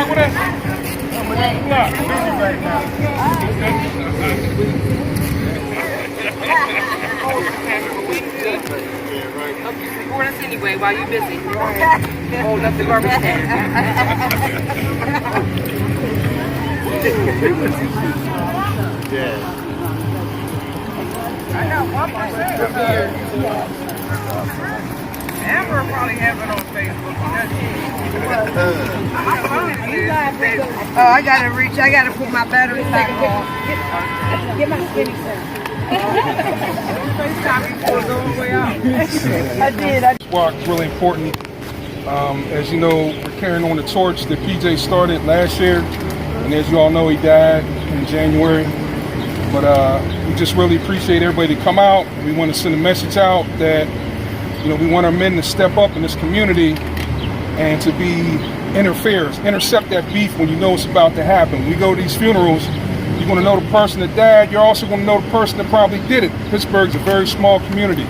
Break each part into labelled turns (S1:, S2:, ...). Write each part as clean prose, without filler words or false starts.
S1: along with us? Right now.
S2: Hope you support us anyway while you're busy. Hold up the garbage can.
S1: Yeah.
S2: I got 1% of here. Amber will probably have it on Facebook. Oh, I gotta reach. I gotta put my battery back on. Get my skinny son. I did.
S3: This walk is really important. As you know, we're carrying on the torch that PJ started last year, and as you all know, he died in January. But we just really appreciate everybody to come out. We want to send a message out that, you know, we want our men to step up in this community and to be interferers, intercept that beef when you know it's about to happen. We go to these funerals, you're going to know the person that died, you're also going to know the person that probably did it. Pittsburgh's a very small community.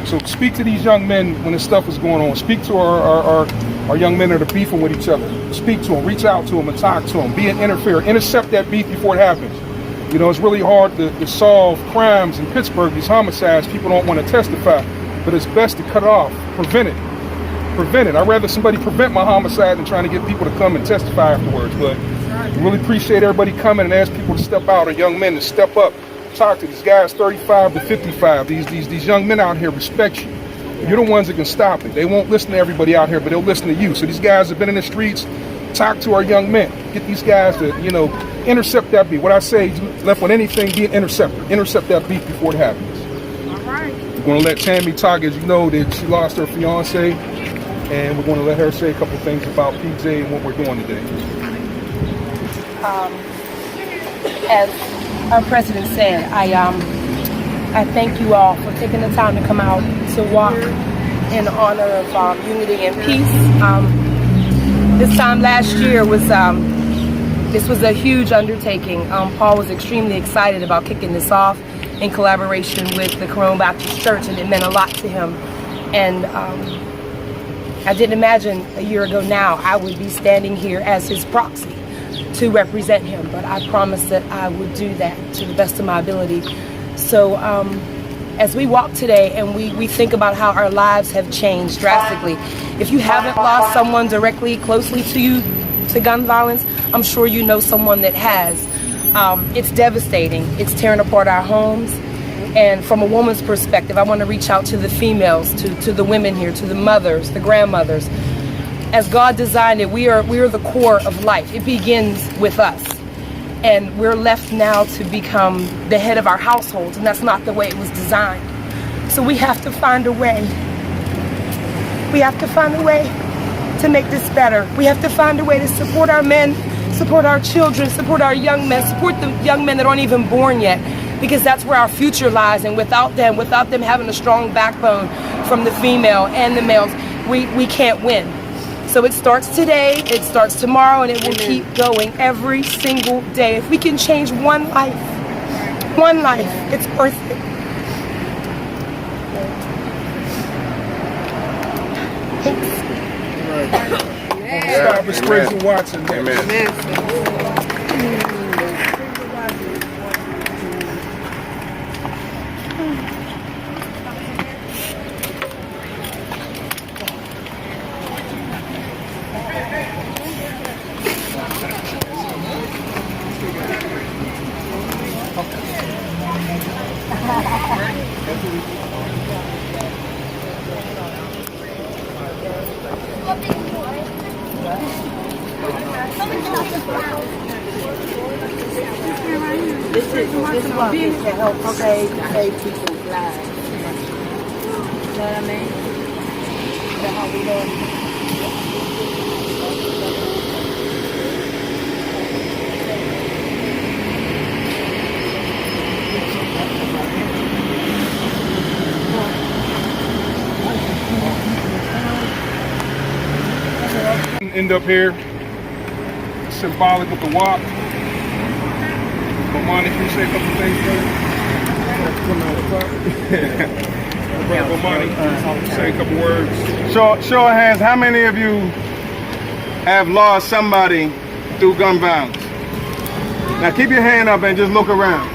S3: So speak to these young men when this stuff is going on. Speak to our young men that are beefing with each other. Speak to them, reach out to them and talk to them. Be an interferer, intercept that beef before it happens. You know, it's really hard to solve crimes in Pittsburgh, these homicides. People don't want to testify, but it's best to cut it off, prevent it. I'd rather somebody prevent my homicide than trying to get people to come and testify afterwards. But I really appreciate everybody coming and ask people to step out, or young men to step up. Talk to these guys 35 to 55. These young men out here respect you. You're the ones that can stop it. They won't listen to everybody out here, but they'll listen to you. So these guys have been in the streets. Talk to our young men. Get these guys to, you know, intercept that beef. What I say, left with anything, be an interceptor. Intercept that beef before it happens.
S2: All right.
S3: We're going to let Tammy talk. As you know, that she lost her fiance, and we're going to let her say a couple things about PJ and what we're doing today.
S4: As our president said, I thank you all for taking the time to come out to walk in honor of unity and peace. This time last year was this was a huge undertaking. Paul was extremely excited about kicking this off in collaboration with the Corona Baptist Church, and it meant a lot to him. And I didn't imagine a year ago now I would be standing here as his proxy to represent him, but I promised that I would do that to the best of my ability. So as we walk today and we think about how our lives have changed drastically, if you haven't lost someone directly, closely to you, to gun violence, I'm sure you know someone that has. It's devastating. It's tearing apart our homes. And from a woman's perspective, I want to reach out to the females, to the women here, to the mothers, the grandmothers. As God designed it, we are the core of life. It begins with us. And we're left now to become the head of our households, and that's not the way it was designed. So we have to find a way. We have to find a way to make this better. We have to find a way to support our men, support our children, support our young men, support the young men that aren't even born yet, because that's where our future lies. And without them having a strong backbone from the female and the males, we can't win. So it starts today, it starts tomorrow, and it will keep going every single day. If we can change one life, it's worth it.
S3: Stop is Crazy Watson.
S4: This walk is to help save people's lives. You know what I mean? That's how we know.
S3: End up here, symbolic of the walk. Bomani, can you say a couple things, brother? Bomani, say a couple words.
S1: Show of hands, how many of you have lost somebody
S3: through gun violence. Now keep your hand up and just look around.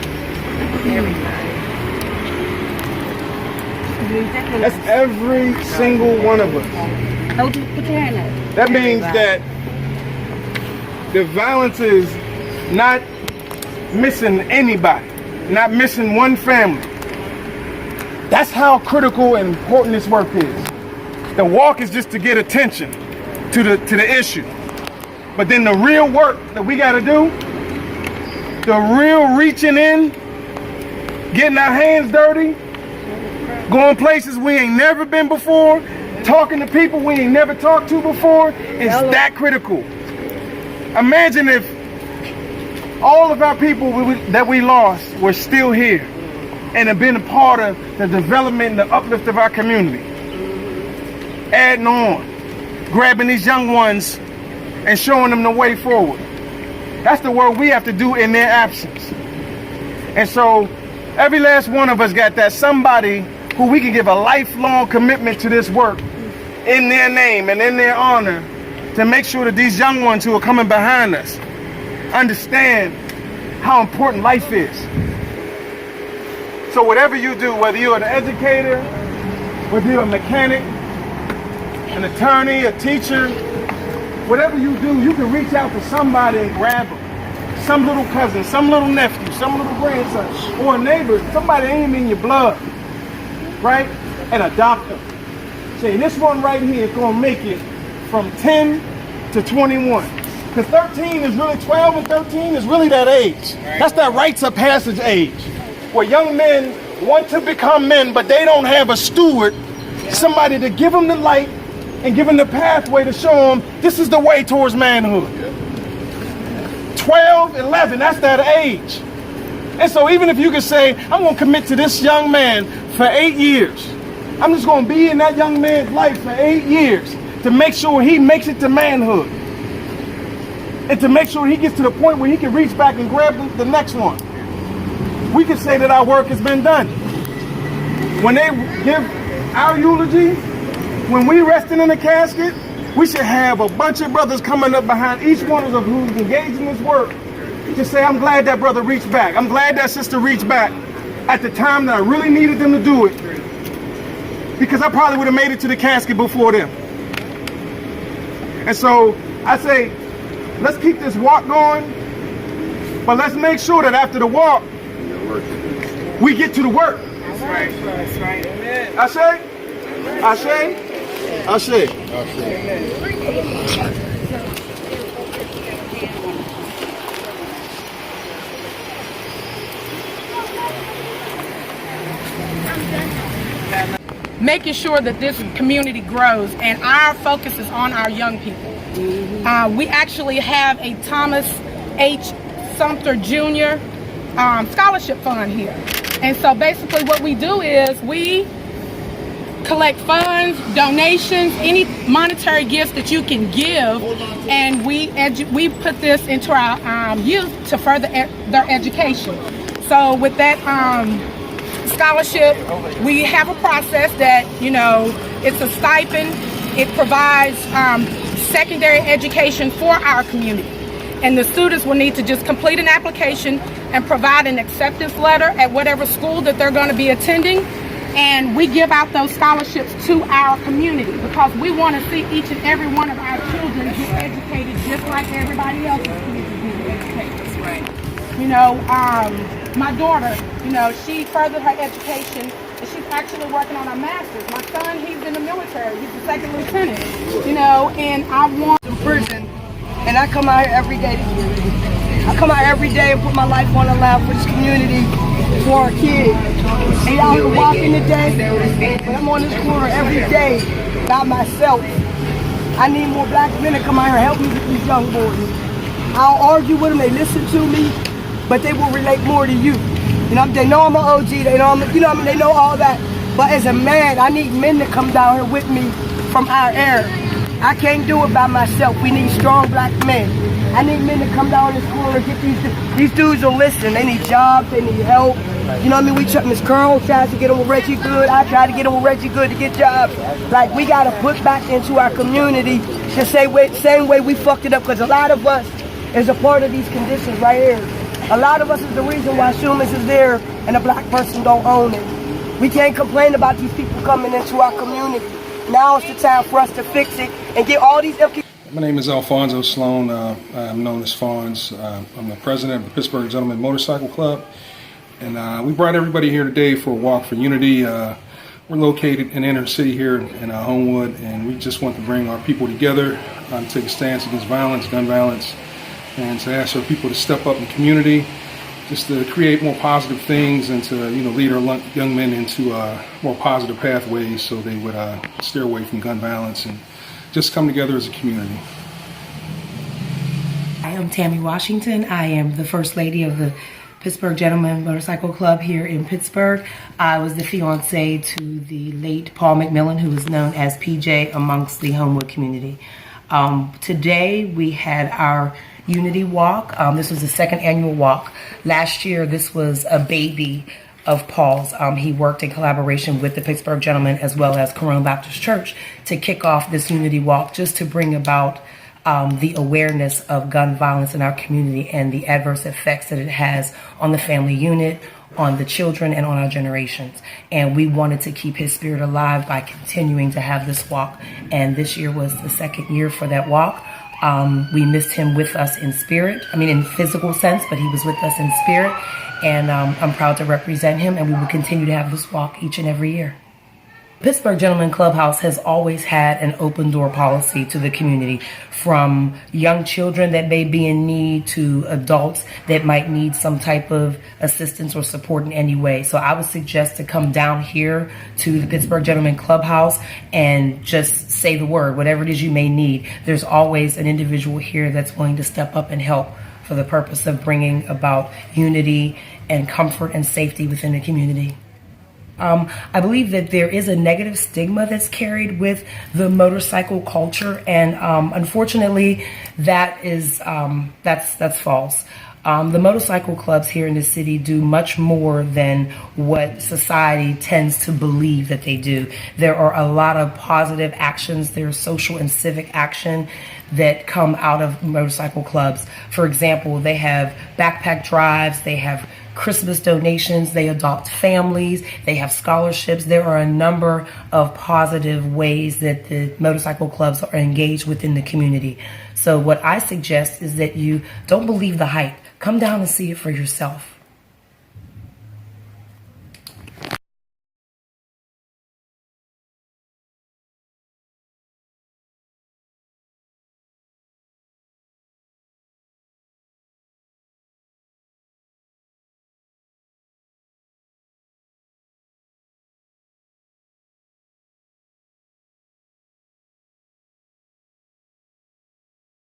S3: That's every single one of us.
S2: Put your hand up.
S3: That means that the violence is not missing anybody, not missing one family. That's how critical and important this work is. The walk is just to get attention to the issue. But then the real work that we got to do, the real reaching in, getting our hands dirty, going places we ain't never been before, talking to people we ain't never talked to before, is that critical. Imagine if all of our people that we lost were still here and have been a part of the development and the uplift of our community. Adding on, grabbing these young ones and showing them the way forward. That's the work we have to do in their absence. And so every last one of us got that somebody who we can give a lifelong commitment to this work in their name and in their honor to make sure that these young ones who are coming behind us understand how important life is. So whatever you do, whether you're an educator, whether you're a mechanic, an attorney, a teacher, whatever you do, you can reach out to somebody and grab them. Some little cousin, some little nephew, some little grandson, or a neighbor, somebody ain't in your blood, right? And adopt them. Say, this one right here is gonna make it from 10 to 21. Because 13 is really, 12 and 13 is really that age. That's that rites of passage age, where young men want to become men, but they don't have a steward, somebody to give them the light and give them the pathway to show them this is the way towards manhood. 12, 11, that's that age. And so even if you can say, I'm gonna commit to this young man for 8 years, I'm just gonna be in that young man's life for 8 years to make sure he makes it to manhood. And to make sure he gets to the point where he can reach back and grab the next one. We can say that our work has been done. When they give our eulogy, when we resting in the casket, we should have a bunch of brothers coming up behind each one of us who's engaged in this work to say, I'm glad that brother reached back. I'm glad that sister reached back at the time that I really needed them to do it. Because I probably would have made it to the casket before them. And so I say, let's keep this walk going, but let's make sure that after the walk, we get to the work.
S2: That's right. That's right. Amen.
S3: Ashe? Ashe?
S4: Making sure that this community grows, and our focus is on our young people. We actually have a Thomas H. Sumter Jr. Scholarship fund here. And so basically what we do is we collect funds, donations, any monetary gifts that you can give, and we put this into our youth to further their education. So with that scholarship, we have a process that, it's a stipend. It provides secondary education for our community. And the students will need to just complete an application and provide an acceptance letter at whatever school that they're going to be attending. And we give out those scholarships to our community because we want to see each and every one of our children get educated just like everybody else's kids get educated. That's right. My daughter, she furthered her education and she's actually working on her master's. My son, he's in the military. He's a second lieutenant, and I want
S2: In prison, and I come out here every day. I come out every day and put my life on the line for this community, for our kids. And y'all here walking today, but I'm on this corner every day by myself. I need more black men to come out here and help me with these young boys. I don't argue with them, they listen to me, but they will relate more to you. They know I'm an OG, they know they know all that. But as a man, I need men to come down here with me from our era. I can't do it by myself. We need strong black men. I need men to come down this corner and get these dudes will listen. They need jobs, they need help. We Miss Curl tries to get them with Reggie Good. I try to get them with Reggie Good to get jobs. Like, we got to put back into our community the same way we fucked it up. Because a lot of us is a part of these conditions right here. A lot of us is the reason why Shumans is there and a black person don't own it. We can't complain about these people coming into our community. Now is the time for us to fix it and get all these empty.
S3: My name is Alfonso Sloan. I'm known as Fonz. I'm the president of the Pittsburgh Gentlemen Motorcycle Club. And we brought everybody here today for a walk for unity. We're located in inner city here in Homewood, and we just want to bring our people together, take a stance against violence, gun violence, and to ask our people to step up in the community, just to create more positive things and to lead our young men into more positive pathways so they would steer away from gun violence and just come together as a community.
S4: I am Tammy Washington. I am the First Lady of the Pittsburgh Gentlemen Motorcycle Club here in Pittsburgh. I was the fiance to the late Paul McMillan, who was known as PJ amongst the Homewood community. Today we had our Unity Walk. This was the second annual walk. Last year this was a baby of Paul's. He worked in collaboration with the Pittsburgh Gentlemen as well as Corona Baptist Church to kick off this Unity Walk, just to bring about the awareness of gun violence in our community and the adverse effects that it has on the family unit, on the children, and on our generations. And we wanted to keep his spirit alive by continuing to have this walk. And this year was the second year for that walk. We missed him with us in spirit, in physical sense, but he was with us in spirit. And I'm proud to represent him, and we will continue to have this walk each and every year. Pittsburgh Gentlemen Clubhouse has always had an open door policy to the community, from young children that may be in need to adults that might need some type of assistance or support in any way. So I would suggest to come down here to the Pittsburgh Gentlemen Clubhouse and just say the word, whatever it is you may need. There's always an individual here that's willing to step up and help for the purpose of bringing about unity and comfort and safety within the community. I believe that there is a negative stigma that's carried with the motorcycle culture, and unfortunately, that's false. The motorcycle clubs here in the city do much more than what society tends to believe that they do. There are a lot of positive actions. There's social and civic action that come out of motorcycle clubs. For example, they have backpack drives, they have Christmas donations, they adopt families, they have scholarships. There are a number of positive ways that the motorcycle clubs are engaged within the community. So what I suggest is that you don't believe the hype. Come down and see it for yourself.